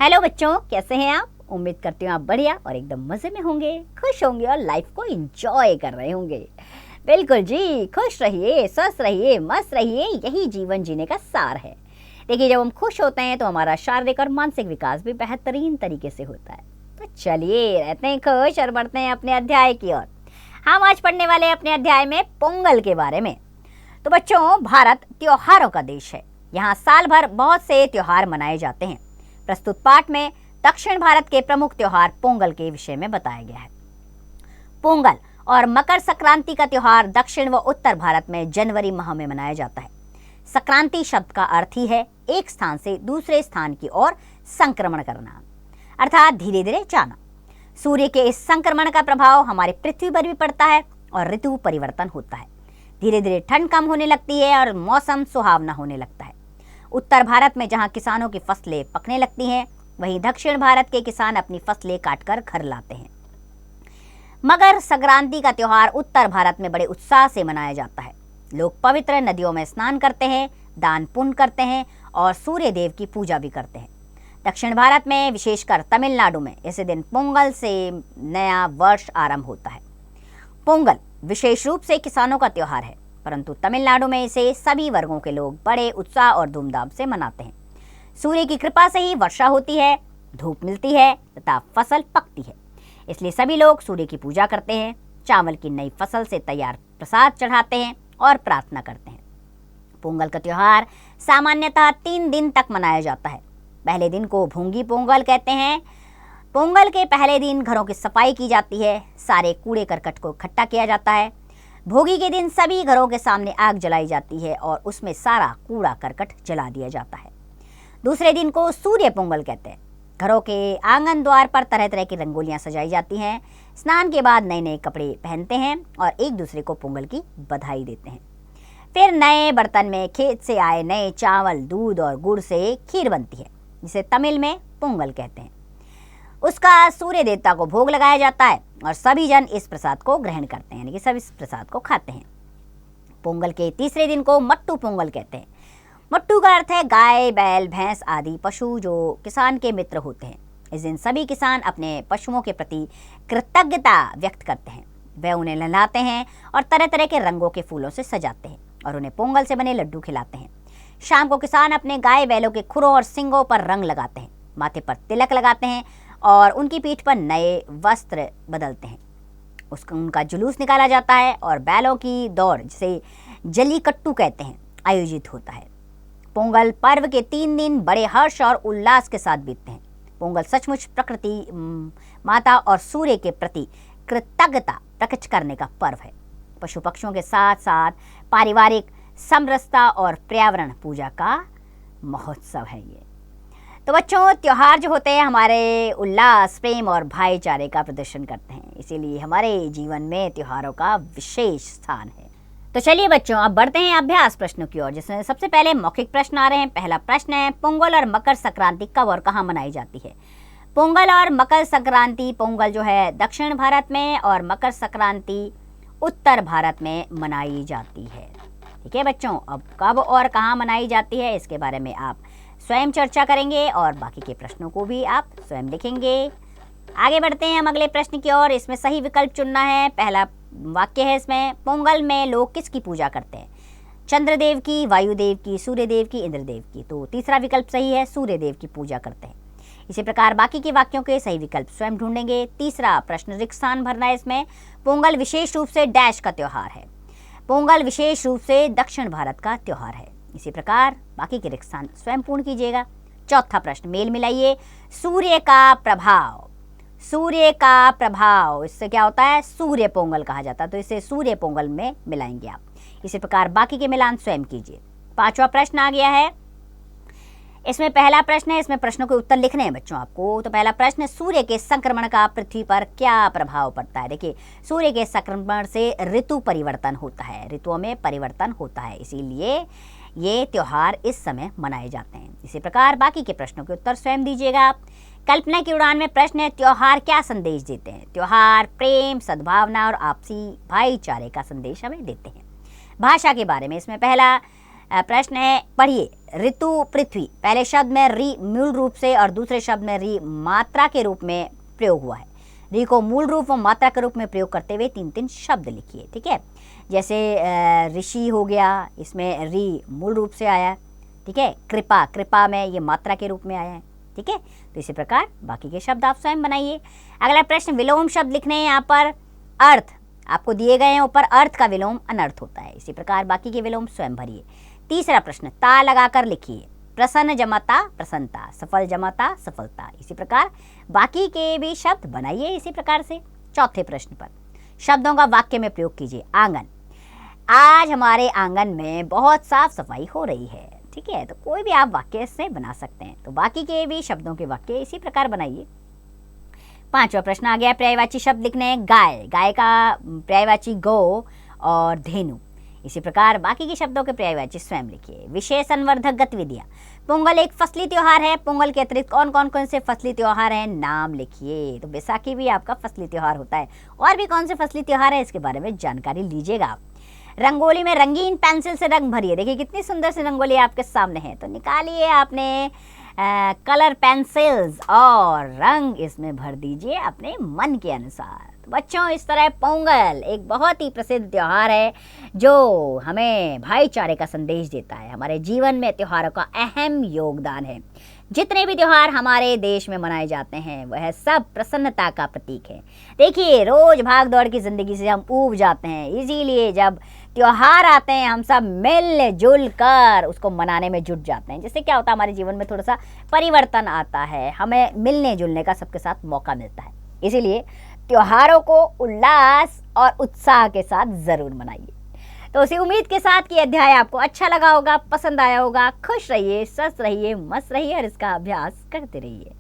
Hello बच्चों, कैसे हैं आप? उम्मीद करती हूँ आप बढ़िया और एकदम मज़े में होंगे, खुश होंगे और लाइफ को एंजॉय कर रहे होंगे। बिल्कुल जी, खुश रहिए, स्वस्थ रहिए, मस्त रहिए, यही जीवन जीने का सार है। देखिए, जब हम खुश होते हैं तो हमारा शारीरिक और मानसिक विकास भी बेहतरीन तरीके से होता है। तो चलिए, रहते हैं खुश और बढ़ते हैं अपने अध्याय की ओर। हम आज पढ़ने वाले हैं अपने अध्याय में पोंगल के बारे में। तो बच्चों, भारत त्योहारों का देश है। यहाँ साल भर बहुत से त्योहार मनाए जाते हैं। प्रस्तुत पाठ में दक्षिण भारत के प्रमुख त्योहार पोंगल के विषय में बताया गया है। पोंगल और मकर संक्रांति का त्योहार दक्षिण व उत्तर भारत में जनवरी माह में मनाया जाता है। संक्रांति शब्द का अर्थ ही है एक स्थान से दूसरे स्थान की ओर संक्रमण करना, अर्थात धीरे धीरे जाना। सूर्य के इस संक्रमण का प्रभाव हमारे पृथ्वी पर भी पड़ता है और ऋतु परिवर्तन होता है। धीरे धीरे ठंड कम होने लगती है और मौसम सुहावना होने लगता है। उत्तर भारत में जहां किसानों की फसलें पकने लगती हैं, वहीं दक्षिण भारत के किसान अपनी फसलें काटकर घर लाते हैं। मकर संक्रांति का त्योहार उत्तर भारत में बड़े उत्साह से मनाया जाता है। लोग पवित्र नदियों में स्नान करते हैं, दान पुण्य करते हैं और सूर्य देव की पूजा भी करते हैं। दक्षिण भारत में, विशेषकर तमिलनाडु में, इस दिन पोंगल से नया वर्ष आरंभ होता है। पोंगल विशेष रूप से किसानों का त्योहार है, परंतु तमिलनाडु में इसे सभी वर्गों के लोग बड़े उत्साह और धूमधाम से मनाते हैं। सूर्य की कृपा से ही वर्षा होती है, धूप मिलती है तथा फसल पकती है, इसलिए सभी लोग सूर्य की पूजा करते हैं, चावल की नई फसल से तैयार प्रसाद चढ़ाते हैं और प्रार्थना करते हैं। पोंगल का त्योहार सामान्यतः 3 दिन तक मनाया जाता है। पहले दिन को भोंगी पोंगल कहते हैं। पोंगल के पहले दिन घरों की सफाई की जाती है, सारे कूड़े करकट को इकट्ठा किया जाता है। भोगी के दिन सभी घरों के सामने आग जलाई जाती है और उसमें सारा कूड़ा करकट जला दिया जाता है। दूसरे दिन को सूर्य पोंगल कहते हैं। घरों के आंगन द्वार पर तरह तरह की रंगोलियां सजाई जाती हैं। स्नान के बाद नए नए कपड़े पहनते हैं और एक दूसरे को पोंगल की बधाई देते हैं। फिर नए बर्तन में खेत से आए नए चावल, दूध और गुड़ से खीर बनती है, जिसे तमिल में पोंगल कहते हैं। उसका सूर्य देवता को भोग लगाया जाता है और सभी जन इस प्रसाद को ग्रहण करते हैं, यानी कि सब इस प्रसाद को खाते हैं। पोंगल के तीसरे दिन को मट्टू पोंगल कहते हैं। मट्टू का अर्थ है गाय, बैल, भैंस आदि पशु जो किसान के मित्र होते हैं। इस दिन सभी किसान अपने पशुओं के प्रति कृतज्ञता व्यक्त करते हैं। वे उन्हें नहलाते हैं और तरह तरह के रंगों के फूलों से सजाते हैं और उन्हें पोंगल से बने लड्डू खिलाते हैं। शाम को किसान अपने गाय बैलों के खुरों और सींगों पर रंग लगाते हैं, माथे पर तिलक लगाते हैं और उनकी पीठ पर नए वस्त्र बदलते हैं। उनका जुलूस निकाला जाता है और बैलों की दौड़, जिसे जल्लीकट्टू कहते हैं, आयोजित होता है। पोंगल पर्व के 3 दिन बड़े हर्ष और उल्लास के साथ बीतते हैं। पोंगल सचमुच प्रकृति माता और सूर्य के प्रति कृतज्ञता प्रकट करने का पर्व है। पशु पक्षियों के साथ साथ पारिवारिक समरसता और पर्यावरण पूजा का महोत्सव है ये। तो बच्चों, त्योहार जो होते हैं हमारे उल्लास, प्रेम और भाईचारे का प्रदर्शन करते हैं, इसीलिए हमारे जीवन में त्योहारों का विशेष स्थान है। तो चलिए बच्चों, अब बढ़ते हैं अभ्यास प्रश्नों की ओर, जिसमें सबसे पहले मौखिक प्रश्न आ रहे हैं। पहला प्रश्न है, पोंगल और मकर संक्रांति कब और कहाँ मनाई जाती है? पोंगल और मकर संक्रांति, पोंगल जो है दक्षिण भारत में और मकर संक्रांति उत्तर भारत में मनाई जाती है। ठीक है बच्चों, अब कब और कहाँ मनाई जाती है इसके बारे में आप स्वयं चर्चा करेंगे और बाकी के प्रश्नों को भी आप स्वयं लिखेंगे। आगे बढ़ते हैं हम अगले प्रश्न की ओर। इसमें सही विकल्प चुनना है। पहला वाक्य है इसमें, पोंगल में लोग किसकी पूजा करते हैं? चंद्रदेव की, वायुदेव की, सूर्यदेव की, इंद्रदेव की। तो तीसरा विकल्प सही है, सूर्यदेव की पूजा करते हैं। इसी प्रकार बाकी के वाक्यों के सही विकल्प स्वयं ढूंढेंगे। तीसरा प्रश्न रिक्त स्थान भरना है इसमें। पोंगल विशेष रूप से डैश का त्योहार है। पोंगल विशेष रूप से दक्षिण भारत का त्योहार है। इसी प्रकार बाकी के रिक्त स्थान स्वयं पूर्ण कीजिएगा। चौथा प्रश्न मेल मिलाइए, सूर्य का प्रभाव। सूर्य का प्रभाव, इससे क्या होता है? सूर्य पोंगल कहा जाता है, तो इसे सूर्य पोंगल में मिलाएंगे आप। इसी प्रकार बाकी के मिलान स्वयं कीजिए। पांचवा प्रश्न आ गया है। इसमें पहला प्रश्न है, इसमें प्रश्नों के उत्तर लिखने हैं बच्चों आपको। तो पहला प्रश्न, सूर्य के संक्रमण का पृथ्वी पर क्या प्रभाव पड़ता है? देखिए, सूर्य के संक्रमण से ऋतु परिवर्तन होता है, ऋतुओं में परिवर्तन होता है, इसीलिए ये त्योहार इस समय मनाए जाते हैं। इसी प्रकार बाकी के प्रश्नों के उत्तर स्वयं दीजिएगा आप। कल्पना की उड़ान में प्रश्न है, त्योहार क्या संदेश देते हैं? त्योहार प्रेम, सद्भावना और आपसी भाईचारे का संदेश हमें देते हैं। भाषा के बारे में इसमें पहला प्रश्न है, पढ़िए। ऋतु, पृथ्वी, पहले शब्द में री मूल रूप से और दूसरे शब्द में री मात्रा के रूप में प्रयोग हुआ है। री को मूल रूप और मात्रा के रूप में प्रयोग करते हुए 3-3 शब्द लिखिए। ठीक है, जैसे ऋषि हो गया, इसमें री मूल रूप से आया। ठीक है, कृपा, कृपा में ये मात्रा के रूप में आया है। ठीक है, तो इसी प्रकार बाकी के शब्द आप स्वयं बनाइए। अगला प्रश्न, विलोम शब्द लिखने हैं यहाँ पर। अर्थ आपको दिए गए हैं, ऊपर अर्थ का विलोम अनर्थ होता है। इसी प्रकार बाकी के विलोम स्वयं भरिए। तीसरा प्रश्न, ता लगाकर लिखिए। प्रसन्न जमाता प्रसन्नता, सफल जमाता सफलता। इसी प्रकार बाकी के भी शब्द बनाइए इसी प्रकार से। चौथे प्रश्न पर, शब्दों का वाक्य में प्रयोग कीजिए। आंगन, आज हमारे आंगन में बहुत साफ सफाई हो रही है। ठीक है, तो कोई भी आप वाक्य से बना सकते हैं। तो बाकी के भी शब्दों के वाक्य इसी प्रकार बनाइए। पांचवा प्रश्न आ गया, पर्यायवाची शब्द लिखने हैं। गाय, गाय का पर्यायवाची गौ और धेनु। इसी प्रकार बाकी के शब्दों के पर्यायवाची स्वयं लिखिए। विशेष संवर्धक गतिविधियां, पोंगल एक फसली त्योहार है। पोंगल के अतिरिक्त कौन से फसली त्योहार हैं, नाम लिखिए। तो बैसाखी भी आपका फसली त्योहार होता है। और भी कौन से फसली त्योहार है, इसके बारे में जानकारी लीजिएगा। रंगोली में रंगीन पेंसिल से रंग भरिए। देखिए कितनी सुंदर सी रंगोली आपके सामने है। तो निकालिए आपने कलर पेंसिल्स और रंग इसमें भर दीजिए अपने मन के अनुसार। तो बच्चों, इस तरह पोंगल एक बहुत ही प्रसिद्ध त्यौहार है जो हमें भाईचारे का संदेश देता है। हमारे जीवन में त्योहारों का अहम योगदान है। जितने भी त्योहार हमारे देश में मनाए जाते हैं वह सब प्रसन्नता का प्रतीक है। देखिए, रोज भाग दौड़ की जिंदगी से हम ऊब जाते हैं, इसीलिए जब त्योहार आते हैं हम सब मिल जुल कर उसको मनाने में जुट जाते हैं। जिससे क्या होता है, हमारे जीवन में थोड़ा सा परिवर्तन आता है, हमें मिलने जुलने का सबके साथ मौका मिलता है। इसीलिए त्योहारों को उल्लास और उत्साह के साथ ज़रूर मनाइए। तो उसी उम्मीद के साथ कि अध्याय आपको अच्छा लगा होगा, पसंद आया होगा। खुश रहिए, स्वस्थ रहिए, मस्त रहिए और इसका अभ्यास करते रहिए।